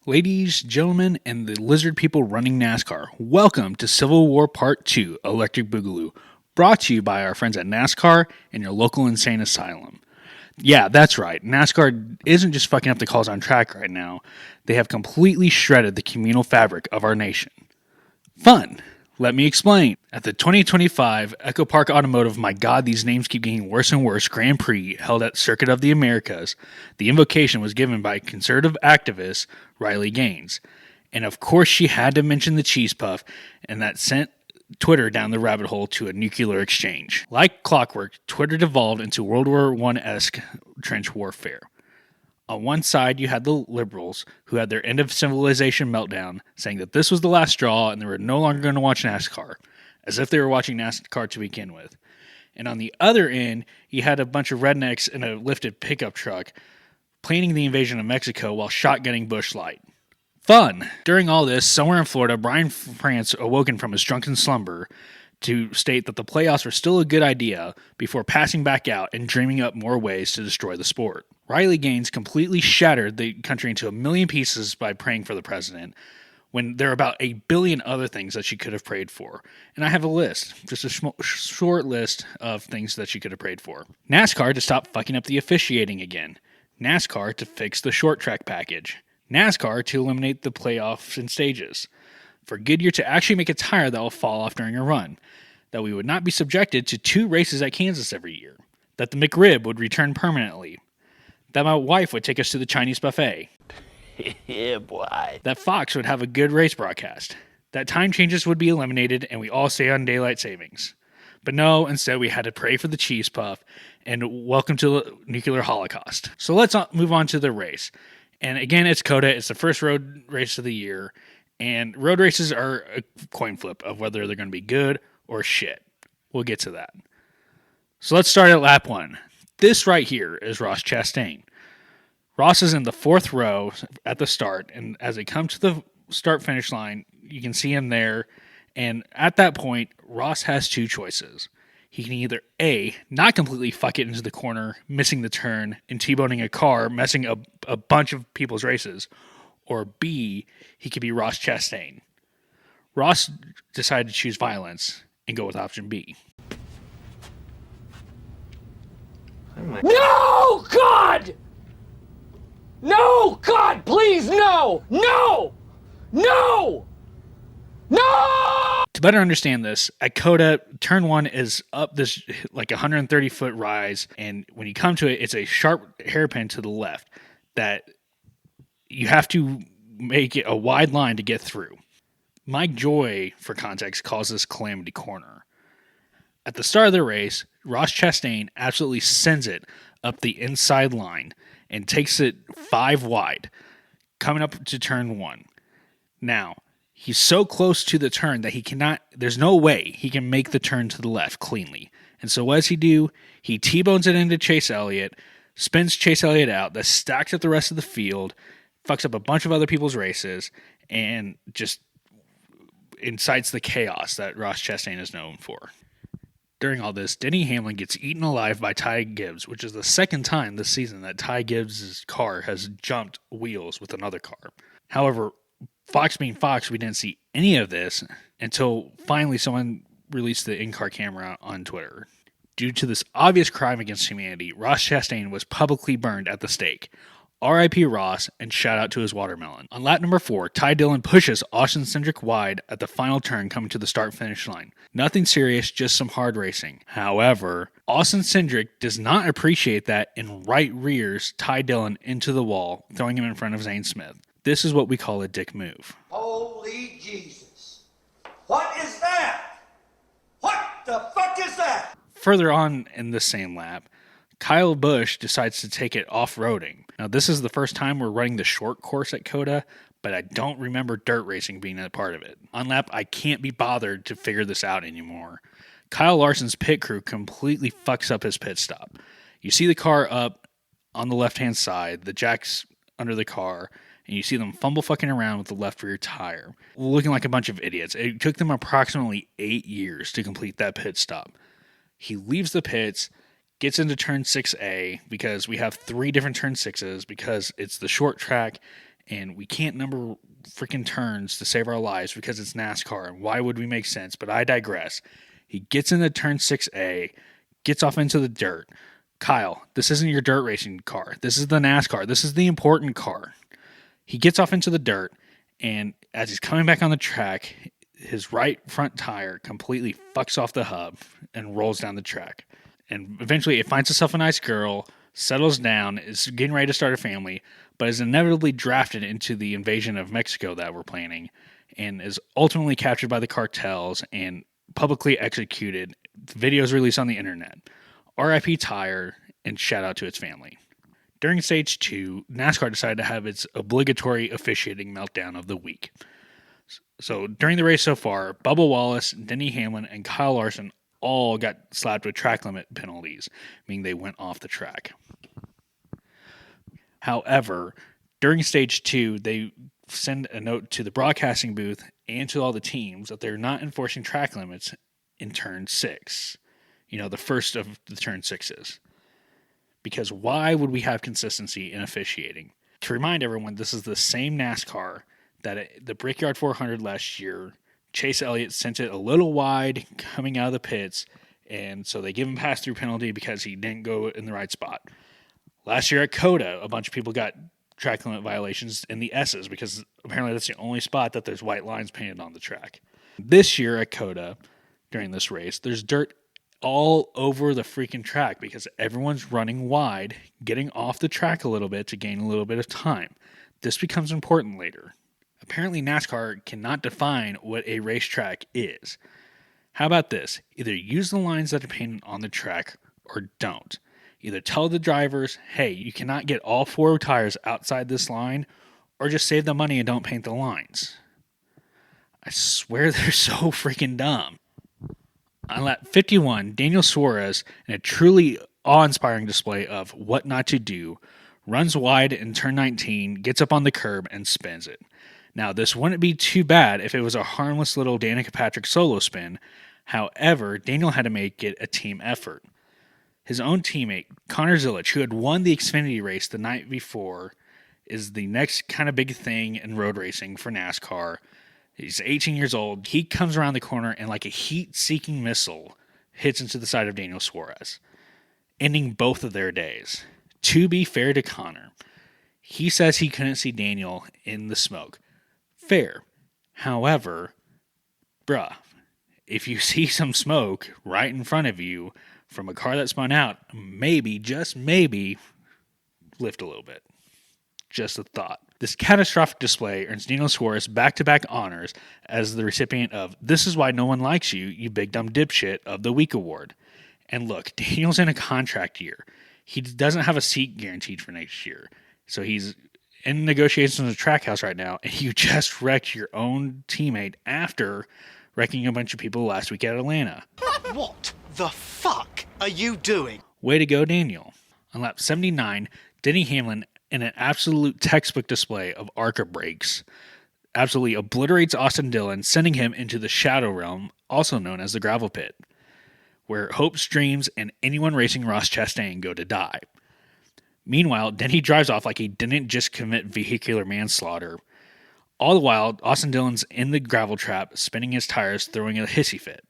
Ladies, gentlemen, and the lizard people running NASCAR, welcome to Civil War Part 2, Electric Boogaloo, brought to you by our friends at NASCAR and your local insane asylum. Yeah, that's right, NASCAR isn't just fucking up the calls on track right now, they have completely shredded the communal fabric of our nation. Fun! Let me explain. At the 2025 Echopark Automotive, my god, these names keep getting worse and worse, Grand Prix held at Circuit of the Americas, the invocation was given by conservative activist Riley Gaines. And of course she had to mention the cheese puff, and that sent Twitter down the rabbit hole to a nuclear exchange. Like clockwork, Twitter devolved into World War I-esque trench warfare. On one side, you had the liberals, who had their end of civilization meltdown, saying that this was the last straw and they were no longer going to watch NASCAR, as if they were watching NASCAR to begin with. And on the other end, you had a bunch of rednecks in a lifted pickup truck planning the invasion of Mexico while shotgunning Busch Light. Fun! During all this, somewhere in Florida, Brian France awoken from his drunken slumber to state that the playoffs were still a good idea before passing back out and dreaming up more ways to destroy the sport. Riley Gaines completely shattered the country into a million pieces by praying for the president, when there are about a billion other things that she could have prayed for. And I have a list, just a short list of things that she could have prayed for. NASCAR to stop fucking up the officiating again. NASCAR to fix the short track package. NASCAR to eliminate the playoffs in stages. For Goodyear to actually make a tire that will fall off during a run. That we would not be subjected to 2 races at Kansas every year. That the McRib would return permanently. That my wife would take us to the Chinese buffet. Yeah, boy. That Fox would have a good race broadcast. That time changes would be eliminated and we all stay on daylight savings. But no, instead we had to pray for the cheese puff and welcome to the nuclear holocaust. So let's move on to the race. And again, it's COTA. It's the first road race of the year. And road races are a coin flip of whether they're going to be good or shit. We'll get to that. So let's start at lap 1. This right here is Ross Chastain. Ross is in the 4th row at the start, and as they come to the start-finish line, you can see him there, and at that point, Ross has 2 choices. He can either A, not completely fuck it into the corner, missing the turn, and T-boning a car, messing up a bunch of people's races, or B, he could be Ross Chastain. Ross decided to choose violence and go with option B. No, God! No, God, please, no! No! No! No! To better understand this, at COTA, turn 1 is up this like 130-foot rise, and when you come to it, it's a sharp hairpin to the left that you have to make it a wide line to get through. Mike Joy, for context, calls this Calamity Corner. At the start of the race, Ross Chastain absolutely sends it up the inside line and takes it 5 wide, coming up to turn 1. Now, he's so close to the turn that there's no way he can make the turn to the left cleanly. And so what does he do? He T-bones it into Chase Elliott, spins Chase Elliott out, that stacks up the rest of the field, fucks up a bunch of other people's races, and just incites the chaos that Ross Chastain is known for. During all this, Denny Hamlin gets eaten alive by Ty Gibbs, which is the second time this season that Ty Gibbs' car has jumped wheels with another car. However, Fox being Fox, we didn't see any of this until finally someone released the in-car camera on Twitter. Due to this obvious crime against humanity, Ross Chastain was publicly burned at the stake. R.I.P. Ross, and shout out to his watermelon. On lap number 4, Ty Dillon pushes Austin Cindric wide at the final turn coming to the start-finish line. Nothing serious, just some hard racing. However, Austin Cindric does not appreciate that and right rears Ty Dillon into the wall, throwing him in front of Zane Smith. This is what we call a dick move. Holy Jesus. What is that? What the fuck is that? Further on in the same lap, Kyle Busch decides to take it off-roading. Now, this is the first time we're running the short course at COTA, but I don't remember dirt racing being a part of it. On lap, I can't be bothered to figure this out anymore. Kyle Larson's pit crew completely fucks up his pit stop. You see the car up on the left-hand side, the jack's under the car, and you see them fumble fucking around with the left rear tire, looking like a bunch of idiots. It took them approximately 8 years to complete that pit stop. He leaves the pits, gets into turn 6A because we have 3 different turn 6s because it's the short track and we can't number freaking turns to save our lives because it's NASCAR, and why would we make sense? But I digress. He gets into turn 6A, gets off into the dirt. Kyle, this isn't your dirt racing car. This is the NASCAR. This is the important car. He gets off into the dirt, and as he's coming back on the track, his right front tire completely fucks off the hub and rolls down the track. And eventually it finds itself a nice girl, settles down, is getting ready to start a family, but is inevitably drafted into the invasion of Mexico that we're planning, and is ultimately captured by the cartels and publicly executed. The video is released on the internet. RIP Tire, and shout out to its family. During Stage 2, NASCAR decided to have its obligatory officiating meltdown of the week. So during the race so far, Bubba Wallace, Denny Hamlin, and Kyle Larson all got slapped with track limit penalties, meaning they went off the track. However, during Stage 2, they send a note to the broadcasting booth and to all the teams that they're not enforcing track limits in Turn 6. The first of the Turn 6s. Because why would we have consistency in officiating? To remind everyone, this is the same NASCAR that at the Brickyard 400 last year, Chase Elliott sent it a little wide coming out of the pits, and so they give him pass-through penalty because he didn't go in the right spot. Last year at COTA, a bunch of people got track limit violations in the S's because apparently that's the only spot that there's white lines painted on the track. This year at COTA, during this race, there's dirt all over the freaking track because everyone's running wide, getting off the track a little bit to gain a little bit of time. This becomes important later. Apparently NASCAR cannot define what a racetrack is. How about this? Either use the lines that are painted on the track or don't. Either tell the drivers, hey, you cannot get all 4 tires outside this line, or just save the money and don't paint the lines. I swear they're so freaking dumb. On lap 51, Daniel Suárez, in a truly awe-inspiring display of what not to do, runs wide in turn 19, gets up on the curb, and spins it. Now, this wouldn't be too bad if it was a harmless little Danica Patrick solo spin. However, Daniel had to make it a team effort. His own teammate, Connor Zilic, who had won the Xfinity race the night before, is the next kind of big thing in road racing for NASCAR. He's 18 years old. He comes around the corner and like a heat-seeking missile hits into the side of Daniel Suárez, ending both of their days. To be fair to Connor, he says he couldn't see Daniel in the smoke. Fair. However, bruh, if you see some smoke right in front of you from a car that spun out, maybe, just maybe, lift a little bit. Just a thought. This catastrophic display earns Daniel Suárez back-to-back honors as the recipient of "This is why no one likes you, you big dumb dipshit" of the week award. And look, Daniel's in a contract year. He doesn't have a seat guaranteed for next year. So he's in negotiations with the Trackhouse right now, and you just wrecked your own teammate after wrecking a bunch of people last week at Atlanta. What the fuck are you doing? Way to go, Daniel. On lap 79, Denny Hamlin, in an absolute textbook display of ARCA brakes, absolutely obliterates Austin Dillon, sending him into the Shadow Realm, also known as the Gravel Pit, where hopes, dreams, and anyone racing Ross Chastain go to die. Meanwhile, Denny drives off like he didn't just commit vehicular manslaughter. All the while, Austin Dillon's in the gravel trap, spinning his tires, throwing a hissy fit.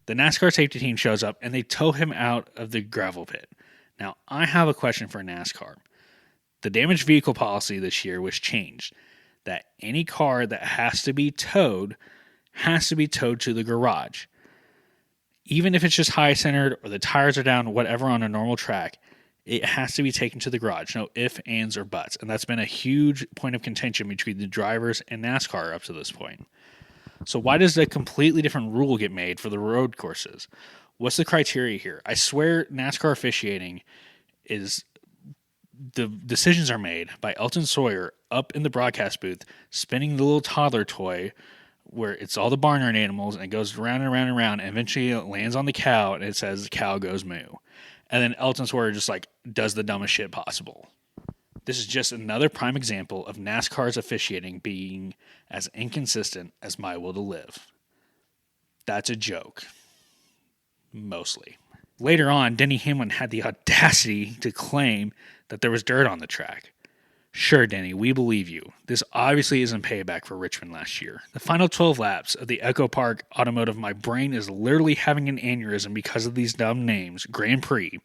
The NASCAR safety team shows up and they tow him out of the gravel pit. Now, I have a question for NASCAR. The damaged vehicle policy this year was changed, that any car that has to be towed to the garage. Even if it's just high-centered or the tires are down, whatever on a normal track, it has to be taken to the garage. No ifs, ands, or buts. And that's been a huge point of contention between the drivers and NASCAR up to this point. So why does a completely different rule get made for the road courses? What's the criteria here? I swear NASCAR officiating is the decisions are made by Elton Sawyer up in the broadcast booth, spinning the little toddler toy where it's all the barnyard animals and it goes round and round and round, and eventually it lands on the cow and it says the cow goes moo. And then Elton Sawyer just does the dumbest shit possible. This is just another prime example of NASCAR's officiating being as inconsistent as My Will to Live. That's a joke. Mostly. Later on, Denny Hamlin had the audacity to claim that there was dirt on the track. Sure, Danny, we believe you. This obviously isn't payback for Richmond last year. The final 12 laps of the Echopark Automotive, my brain is literally having an aneurysm because of these dumb names, Grand Prix,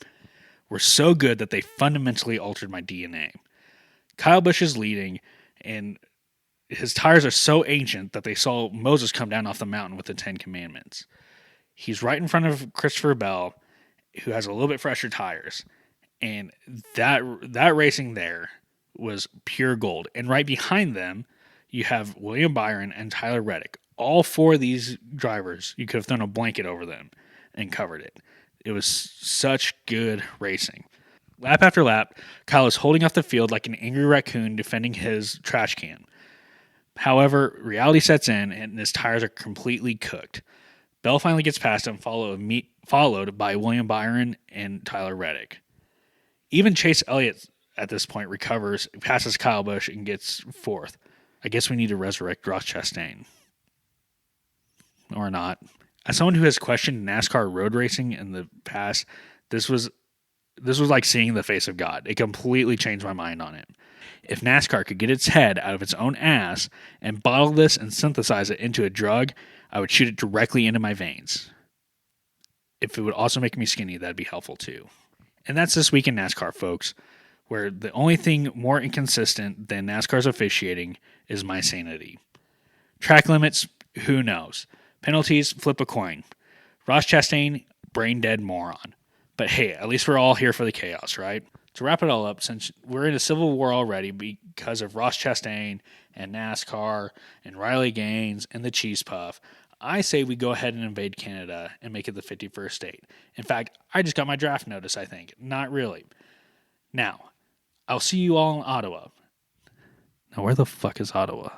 were so good that they fundamentally altered my DNA. Kyle Busch is leading, and his tires are so ancient that they saw Moses come down off the mountain with the 10 Commandments. He's right in front of Christopher Bell, who has a little bit fresher tires. And that racing there was pure gold. And right behind them, you have William Byron and Tyler Reddick. All four of these drivers, you could have thrown a blanket over them and covered it. It was such good racing. Lap after lap, Kyle is holding off the field like an angry raccoon defending his trash can. However, reality sets in and his tires are completely cooked. Bell finally gets past him, followed by William Byron and Tyler Reddick. Even Chase Elliott at this point recovers, passes Kyle Busch, and gets fourth. I guess we need to resurrect Ross Chastain. Or not. As someone who has questioned NASCAR road racing in the past, this was like seeing the face of God. It completely changed my mind on it. If NASCAR could get its head out of its own ass and bottle this and synthesize it into a drug, I would shoot it directly into my veins. If it would also make me skinny, that'd be helpful too. And that's this week in NASCAR, folks, where the only thing more inconsistent than NASCAR's officiating is my sanity. Track limits, who knows? Penalties, flip a coin. Ross Chastain, brain dead moron. But hey, at least we're all here for the chaos, right? To wrap it all up, since we're in a civil war already because of Ross Chastain and NASCAR and Riley Gaines and the Cheese Puff, I say we go ahead and invade Canada and make it the 51st state. In fact, I just got my draft notice, I think. Not really. Now, I'll see you all in Ottawa. Now, where the fuck is Ottawa?